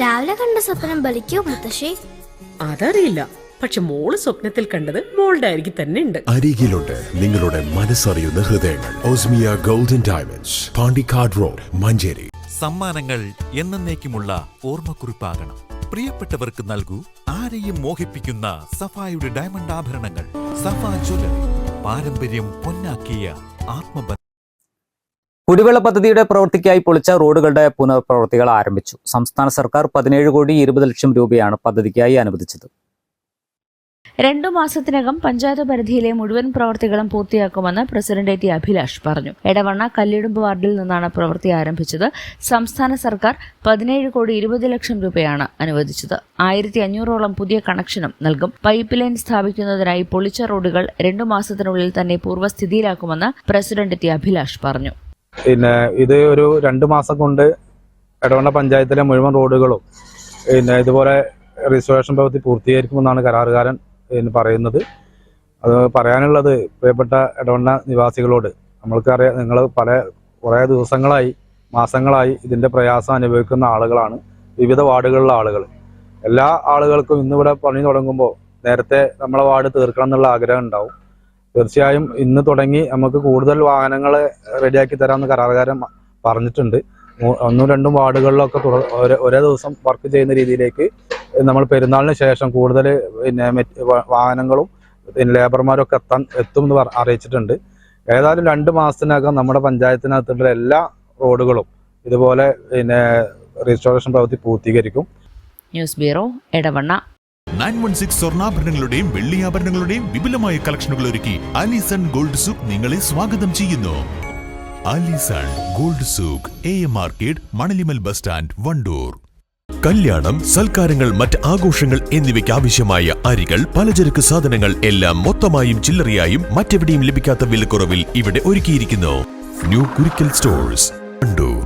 രാവിലെ കണ്ട സ്വപ്നം ബലിക്കോ മുത്തശ്ശി? അതറിയില്ല, പക്ഷെ മോള് സ്വപ്നത്തിൽ കണ്ടത് മോളുടെ അരികിൽ തന്നെ ഉണ്ട്. അരികിലുണ്ട് നിങ്ങളുടെ മനസ്സറിയുന്ന ഹൃദയങ്ങൾ. Osmia golden diamonds, Pandikkad road, Manjeri. സമ്മാനങ്ങൾ എന്നേക്കുമുള്ള ഓർമ്മക്കുറിപ്പാകണം. പ്രിയപ്പെട്ടവർക്ക് നൽകൂ ആരെയും മോഹിപ്പിക്കുന്ന സഫായുടെ ഡയമണ്ട് ആഭരണങ്ങൾ. സഫ ജ്വല്ലറി, പാരമ്പര്യം പൊന്നാക്കിയ ആത്മബന്ധം. കുടിവെള്ള പദ്ധതിയുടെ പ്രവൃത്തിക്കായി പൊളിച്ച റോഡുകളുടെ പുനർപ്രവൃത്തികൾ ആരംഭിച്ചു. സംസ്ഥാന സർക്കാർ 17,20,00,000 രൂപയാണ് പദ്ധതിക്കായി അനുവദിച്ചത്. 2 മാസത്തിനകം പഞ്ചായത്ത് പരിധിയിലെ മുഴുവൻ പ്രവൃത്തികളും പൂർത്തിയാക്കുമെന്ന് പ്രസിഡന്റ് ടി അഭിലാഷ് പറഞ്ഞു. എടവണ്ണ കല്ലിടുമ്പ് വാർഡിൽ നിന്നാണ് പ്രവൃത്തി ആരംഭിച്ചത്. സംസ്ഥാന സർക്കാർ 17,20,00,000 രൂപയാണ് അനുവദിച്ചത്. 1,500ഓളം പുതിയ കണക്ഷനും നൽകും. പൈപ്പ് ലൈൻ സ്ഥാപിക്കുന്നതിനായി പൊളിച്ച റോഡുകൾ 2 മാസത്തിനുള്ളിൽ തന്നെ പൂർവ്വസ്ഥിതിയിലാക്കുമെന്ന് പ്രസിഡന്റ് ടി അഭിലാഷ് പറഞ്ഞു. ഇത് ഒരു 2 മാസം കൊണ്ട് എടവണ്ണ പഞ്ചായത്തിലെ മുഴുവൻ റോഡുകളും ഇതുപോലെ റിസർവേഷൻ പ്രവൃത്തി പൂർത്തീകരിക്കുമെന്നാണ് കരാറുകാരൻ പറയുന്നത്. അത് പറയാനുള്ളത് പ്രിയപ്പെട്ട എടവണ്ണ നിവാസികളോട്, നമ്മൾക്കറിയാം, നിങ്ങൾ കുറേ ദിവസങ്ങളായി, മാസങ്ങളായി ഇതിൻ്റെ പ്രയാസം അനുഭവിക്കുന്ന ആളുകളാണ് വിവിധ വാർഡുകളിലെ ആളുകൾ. എല്ലാ ആളുകൾക്കും ഇന്നിവിടെ പണി തുടങ്ങുമ്പോൾ നേരത്തെ നമ്മളെ വാർഡ് തീർക്കണം എന്നുള്ള ആഗ്രഹം ഉണ്ടാവും. തീർച്ചയായും ഇന്ന് തുടങ്ങി നമുക്ക് കൂടുതൽ വാഹനങ്ങൾ റെഡിയാക്കി തരാമെന്ന് കരാറുകാരൻ പറഞ്ഞിട്ടുണ്ട്. 1-2 വാർഡുകളിലൊക്കെ ഒരേ ദിവസം വർക്ക് ചെയ്യുന്ന രീതിയിലേക്ക് നമ്മൾ പെരുന്നാളിന് ശേഷം കൂടുതൽ വാഹനങ്ങളും ലേബർമാരും ഒക്കെ എത്തുമെന്ന് അറിയിച്ചിട്ടുണ്ട്. ഏതായാലും 2 മാസത്തിനകം നമ്മുടെ പഞ്ചായത്തിനകത്തുള്ള എല്ലാ റോഡുകളും ഇതുപോലെ രജിസ്ട്രേഷൻ പ്രവൃത്തി പൂർത്തീകരിക്കും. News bureau, Edavanna. 916 സ്വർണ്ണാഭരണങ്ങളുടെയും വെള്ളിയാഭരണങ്ങളുടെയും വിപുലമായ കളക്ഷനുകൾ ഒരുക്കി അലിസൺ ഗോൾഡ് സൂക്ക് നിങ്ങളെ സ്വാഗതം ചെയ്യുന്നു. Alison Gold Souk, AM market, Manalimal bus stand, Wandoor. കല്യാണം, സൽക്കാരങ്ങൾ, മറ്റ് ആഘോഷങ്ങൾ എന്നിവയ്ക്ക് ആവശ്യമായ അരികൾ, പലചരക്ക് സാധനങ്ങൾ എല്ലാം മൊത്തമായും ചില്ലറയായും മറ്റെവിടെയും ലഭിക്കാത്ത വിലക്കുറവിൽ ഇവിടെ ഒരുക്കിയിരിക്കുന്നു. New Kurikkal stores, Wandoor.